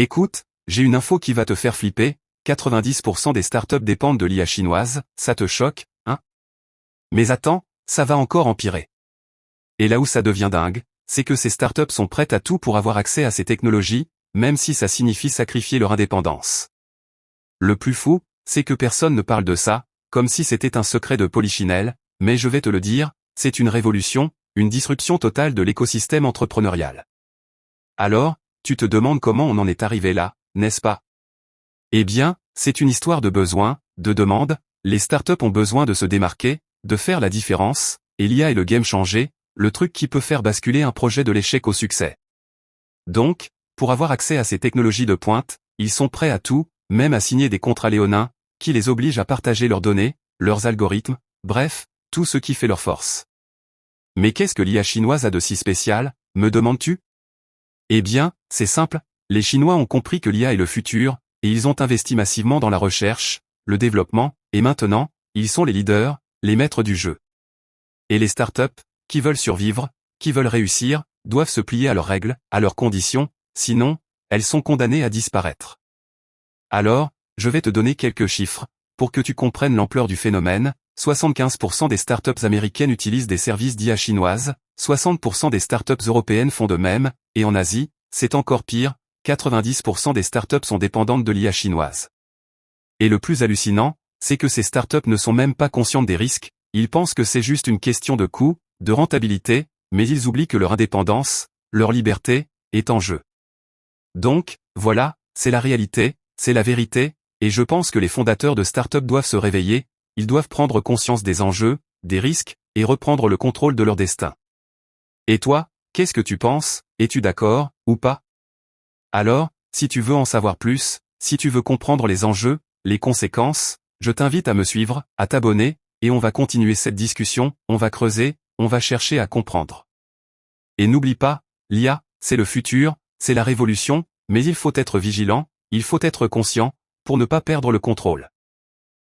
Écoute, j'ai une info qui va te faire flipper, 90% des startups dépendent de l'IA chinoise, ça te choque, hein? Mais attends, ça va encore empirer. Et là où ça devient dingue, c'est que ces startups sont prêtes à tout pour avoir accès à ces technologies, même si ça signifie sacrifier leur indépendance. Le plus fou, c'est que personne ne parle de ça, comme si c'était un secret de polichinelle, mais je vais te le dire, c'est une révolution, une disruption totale de l'écosystème entrepreneurial. Alors, tu te demandes comment on en est arrivé là, n'est-ce pas? Eh bien, c'est une histoire de besoin, de demande, les startups ont besoin de se démarquer, de faire la différence, et l'IA est le game changer, le truc qui peut faire basculer un projet de l'échec au succès. Donc, pour avoir accès à ces technologies de pointe, ils sont prêts à tout, même à signer des contrats léonins, qui les obligent à partager leurs données, leurs algorithmes, bref, tout ce qui fait leur force. Mais qu'est-ce que l'IA chinoise a de si spécial, me demandes-tu? Eh bien, c'est simple, les Chinois ont compris que l'IA est le futur, et ils ont investi massivement dans la recherche, le développement, et maintenant, ils sont les leaders, les maîtres du jeu. Et les startups, qui veulent survivre, qui veulent réussir, doivent se plier à leurs règles, à leurs conditions, sinon, elles sont condamnées à disparaître. Alors, je vais te donner quelques chiffres, pour que tu comprennes l'ampleur du phénomène. 75% des startups américaines utilisent des services d'IA chinoises, 60% des startups européennes font de même, et en Asie, c'est encore pire, 90% des startups sont dépendantes de l'IA chinoise. Et le plus hallucinant, c'est que ces startups ne sont même pas conscientes des risques, ils pensent que c'est juste une question de coût, de rentabilité, mais ils oublient que leur indépendance, leur liberté, est en jeu. Donc, voilà, c'est la réalité, c'est la vérité, et je pense que les fondateurs de startups doivent se réveiller, ils doivent prendre conscience des enjeux, des risques, et reprendre le contrôle de leur destin. Et toi, qu'est-ce que tu penses, es-tu d'accord, ou pas? Alors, si tu veux en savoir plus, si tu veux comprendre les enjeux, les conséquences, je t'invite à me suivre, à t'abonner, et on va continuer cette discussion, on va creuser, on va chercher à comprendre. Et n'oublie pas, l'IA, c'est le futur, c'est la révolution, mais il faut être vigilant, il faut être conscient, pour ne pas perdre le contrôle.